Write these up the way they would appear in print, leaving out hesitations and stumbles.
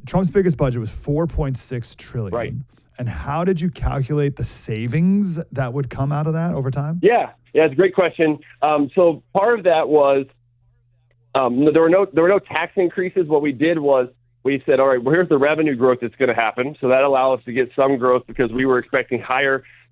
Trump's biggest budget was $4.6 trillion. Right. And how did you calculate the savings that would come out of that over time? Yeah, it's a great question. So part of that was there were no tax increases. What we did was we said, all right, well, here's the revenue growth that's going to happen. So that allowed us to get some growth because we were expecting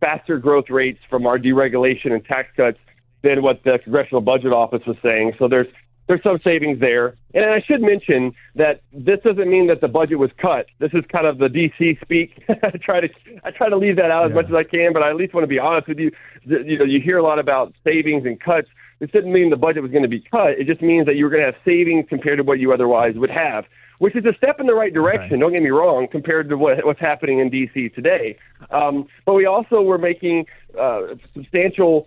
faster growth rates from our deregulation and tax cuts than what the Congressional Budget Office was saying. So there's some savings there. And I should mention that this doesn't mean that the budget was cut. This is kind of the DC speak. I try to leave that out as much as I can, but I at least want to be honest with you. You hear a lot about savings and cuts. This didn't mean the budget was going to be cut. It just means that you were going to have savings compared to what you otherwise would have, which is a step in the right direction. Okay. Don't get me wrong, compared to what's happening in DC today. But we also were making substantial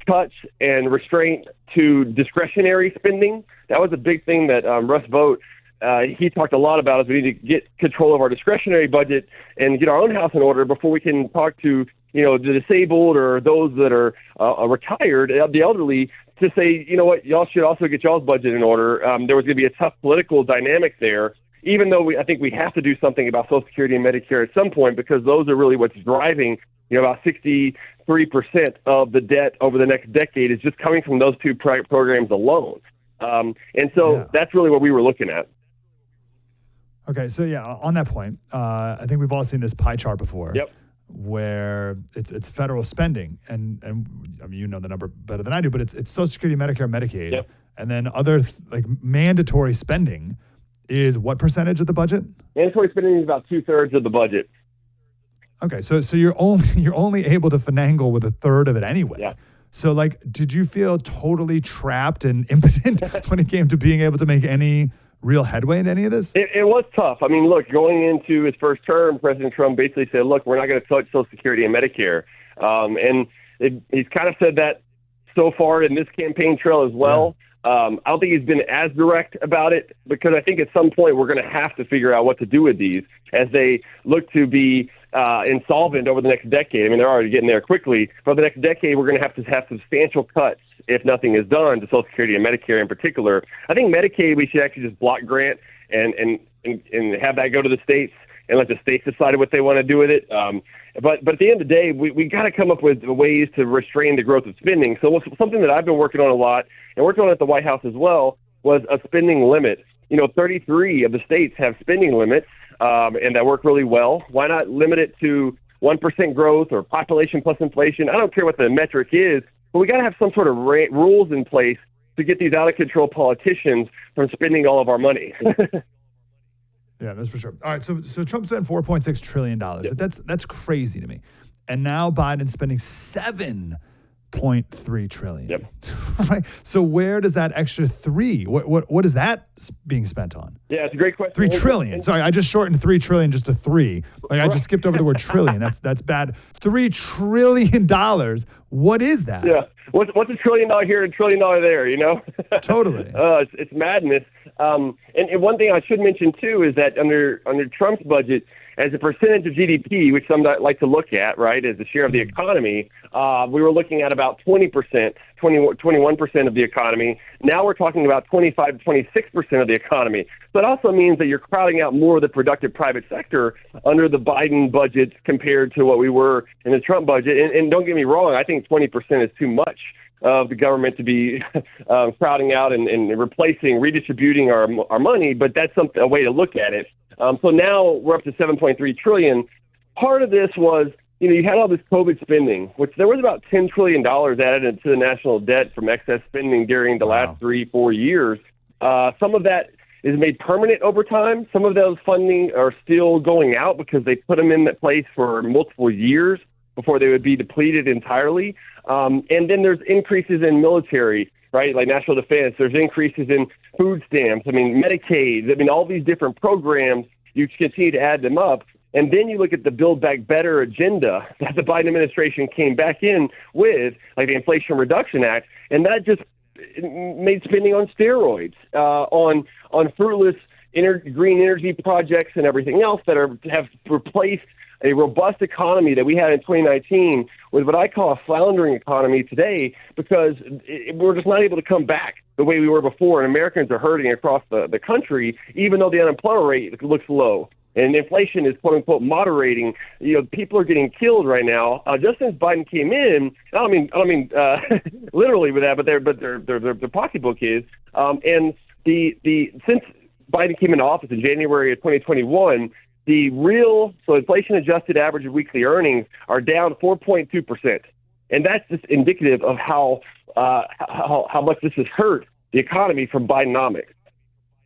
cuts and restraint to discretionary spending. That was a big thing that Russ Vought, he talked a lot about, is we need to get control of our discretionary budget and get our own house in order before we can talk to the disabled or those that are retired, the elderly, to say, you know what, y'all should also get y'all's budget in order. There was going to be a tough political dynamic there, even though I think we have to do something about Social Security and Medicare at some point, because those are really what's driving, about 63% of the debt over the next decade is just coming from those two programs alone. And so that's really what we were looking at. Okay, so on that point, I think we've all seen this pie chart before. Yep. Where it's federal spending, and I mean, you know the number better than I do, but it's Social Security, Medicare, Medicaid, yep. And then other mandatory spending is what percentage of the budget? Mandatory spending is about 2/3 of the budget. Okay, so you're only able to finagle with 1/3 of it anyway. Yeah. So did you feel totally trapped and impotent when it came to being able to make any real headway in any of this? It was tough. I mean, look, going into his first term, President Trump basically said, look, we're not going to touch Social Security and Medicare. And he's kind of said that so far in this campaign trail as well. I don't think he's been as direct about it, because I think at some point we're going to have to figure out what to do with these as they look to be insolvent over the next decade. I mean, they're already getting there quickly. For the next decade, we're going to have substantial cuts if nothing is done to Social Security and Medicare in particular. I think Medicaid, we should actually just block grant and have that go to the states and let the states decide what they want to do with it. But at the end of the day, we got to come up with ways to restrain the growth of spending. So something that I've been working on a lot and working on at the White House as well was a spending limit. 33 of the states have spending limits, and that work really well. Why not limit it to 1% growth or population plus inflation? I don't care what the metric is, but we got to have some sort of rules in place to get these out of control politicians from spending all of our money. Yeah, that's for sure. All right, so Trump spent $4.6 trillion. Yep. That's crazy to me. And now Biden's spending $7.3 trillion. Yep. Right. So where does that extra $3? What is that being spent on? Yeah, it's a great question. $3 trillion. Sorry, I just shortened $3 trillion just to 3. I just skipped over the word trillion. That's bad. $3 trillion. What is that? Yeah. What's $1 trillion here and $1 trillion there? Totally. It's madness. And one thing I should mention too is that under Trump's budget, as a percentage of GDP, which some like to look at, right, as a share of the economy, we were looking at about 21% of the economy. Now we're talking about 25 to 26% of the economy. So it also means that you're crowding out more of the productive private sector under the Biden budget compared to what we were in the Trump budget. And don't get me wrong, I think 20% is too much of the government to be crowding out and redistributing our money, but that's a way to look at it. So now we're up to $7.3 trillion. Part of this was, you had all this COVID spending, which there was about $10 trillion added into the national debt from excess spending during the last 3-4 years. Some of that is made permanent over time. Some of those funding are still going out because they put them in that place for multiple years before they would be depleted entirely. And then there's increases in military, right, like national defense. There's increases in food stamps. I mean, Medicaid. I mean, all these different programs, you continue to add them up. And then you look at the Build Back Better agenda that the Biden administration came back in with, like the Inflation Reduction Act, and that just made spending on steroids, on fruitless green energy projects and everything else that have replaced a robust economy that we had in 2019 with what I call a floundering economy today, because we're just not able to come back the way we were before, and Americans are hurting across the country, even though the unemployment rate looks low. And inflation is, quote unquote, moderating. People are getting killed right now. Just since Biden came in, I don't mean literally with that, but their pocketbook is. And since Biden came into office in January of 2021, the inflation-adjusted average of weekly earnings are down 4.2%, and that's just indicative of how much this has hurt the economy from Bidenomics.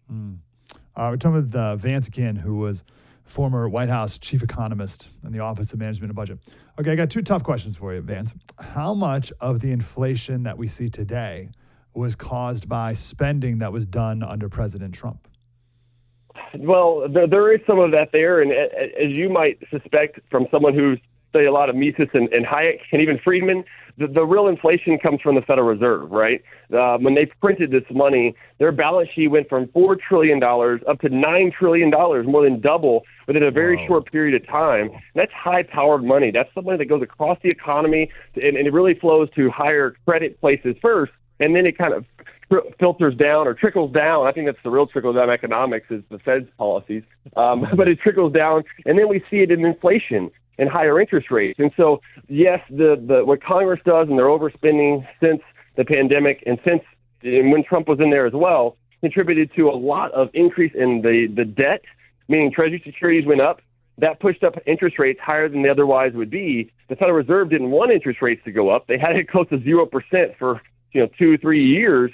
We're talking with Vance Ginn, who was former White House chief economist in the Office of Management and Budget. Okay, I got two tough questions for you, Vance. How much of the inflation that we see today was caused by spending that was done under President Trump? Well, there is some of that there, and as you might suspect from someone who's studied a lot of Mises and Hayek and even Friedman, the real inflation comes from the Federal Reserve, right? When they printed this money, their balance sheet went from $4 trillion up to $9 trillion, more than double within a very short period of time. And that's high-powered money. That's the money that goes across the economy, and it really flows to higher credit places first, and then it kind of filters down or trickles down. I think that's the real trickle-down economics is the Fed's policies. But it trickles down, and then we see it in inflation and higher interest rates. And so, yes, the what Congress does and their overspending since the pandemic and when Trump was in there as well, contributed to a lot of increase in the debt, meaning Treasury securities went up. That pushed up interest rates higher than they otherwise would be. The Federal Reserve didn't want interest rates to go up. They had it close to 0% for 2-3 years.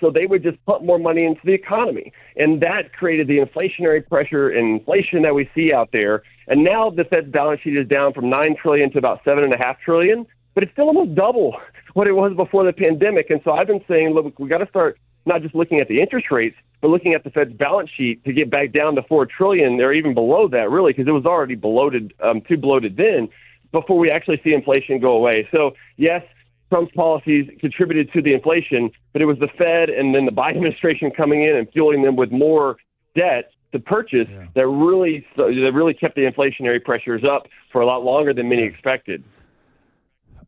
So they would just pump more money into the economy. And that created the inflationary pressure and inflation that we see out there. And now the Fed's balance sheet is down from $9 trillion to about $7.5 trillion, but it's still almost double what it was before the pandemic. And so I've been saying, look, we got to start not just looking at the interest rates, but looking at the Fed's balance sheet to get back down to $4 trillion, or even below that, really, because it was already bloated, too bloated then, before we actually see inflation go away. So, yes, Trump's policies contributed to the inflation, but it was the Fed and then the Biden administration coming in and fueling them with more debt to purchase that really kept the inflationary pressures up for a lot longer than many expected.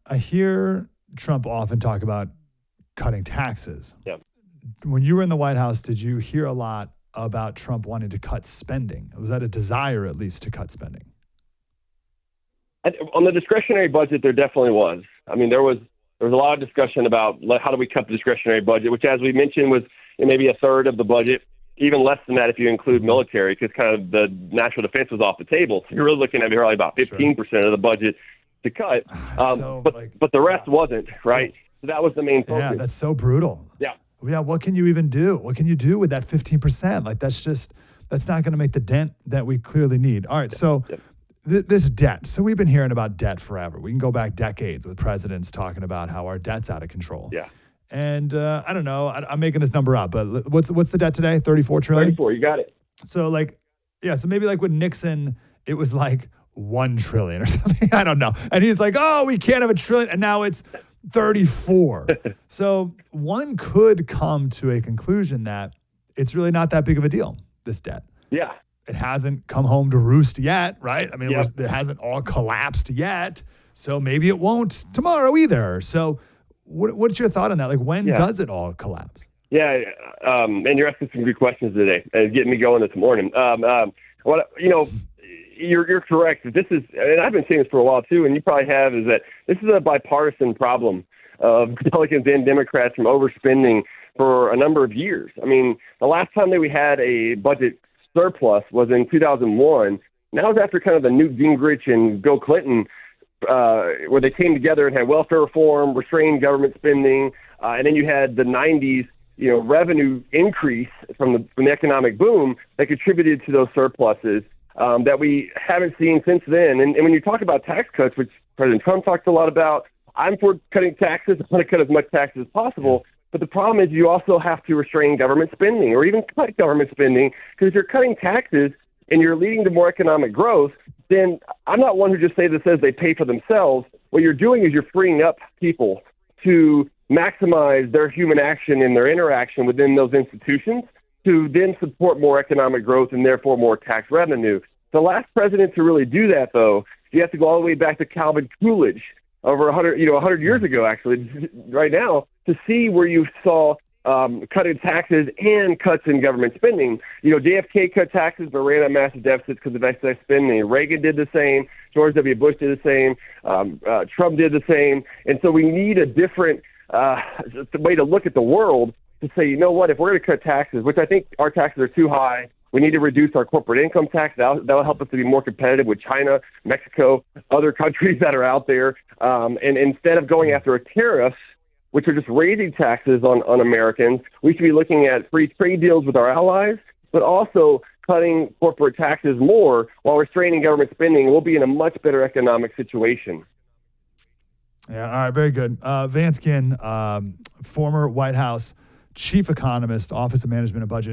I hear Trump often talk about cutting taxes. Yeah. When you were in the White House, did you hear a lot about Trump wanting to cut spending? Was that a desire, at least, to cut spending? On the discretionary budget, there definitely was. I mean, there was a lot of discussion about how do we cut the discretionary budget, which, as we mentioned, was maybe a third of the budget, even less than that if you include military, because kind of the national defense was off the table. So you're really looking at probably about 15% of the budget to cut. But the rest wasn't, right? So that was the main focus. Yeah, that's so brutal. Yeah. Yeah, what can you even do? What can you do with that 15%? Like, that's not going to make the dent that we clearly need. All right, so this debt. So we've been hearing about debt forever. We can go back decades with presidents talking about how our debt's out of control. Yeah. And I don't know, I'm making this number up, but what's the debt today? 34 trillion? 34, you got it. So so maybe like with Nixon, it was like 1 trillion or something. I don't know. And he's like, oh, we can't have a trillion. And now it's 34. So one could come to a conclusion that it's really not that big of a deal, this debt. Yeah. It hasn't come home to roost yet, right? I mean, it hasn't all collapsed yet. So maybe it won't tomorrow either. So what's your thought on that? Like, when does it all collapse? Yeah, and you're asking some good questions today, and getting me going this morning. You're correct. This is, and I've been saying this for a while too, and you probably have, is that this is a bipartisan problem of Republicans and Democrats from overspending for a number of years. I mean, the last time that we had a budget surplus was in 2001. And that was after kind of the Newt Gingrich and Bill Clinton, where they came together and had welfare reform, restrained government spending, and then you had the 90s, revenue increase from the economic boom that contributed to those surpluses that we haven't seen since then. And when you talk about tax cuts, which President Trump talks a lot about, I'm for cutting taxes. I want to cut as much taxes as possible. Yes. But the problem is you also have to restrain government spending or even cut government spending, because if you're cutting taxes and you're leading to more economic growth, then I'm not one who just says they pay for themselves. What you're doing is you're freeing up people to maximize their human action and their interaction within those institutions. to then support more economic growth and therefore more tax revenue. The last president to really do that, though, you have to go all the way back to Calvin Coolidge over 100 years ago, actually, right now, to see where you saw cutting taxes and cuts in government spending. JFK cut taxes but ran on massive deficits because of excess spending. Reagan did the same. George W. Bush did the same. Trump did the same. And so we need a different way to look at the world to say, you know what, if we're going to cut taxes, which I think our taxes are too high, we need to reduce our corporate income tax. That'll help us to be more competitive with China, Mexico, other countries that are out there. And instead of going after tariffs, which are just raising taxes on Americans, we should be looking at free trade deals with our allies, but also cutting corporate taxes more while restraining government spending. We'll be in a much better economic situation. Yeah, all right, very good. Vance Ginn, former White House chief economist, Office of Management and Budget.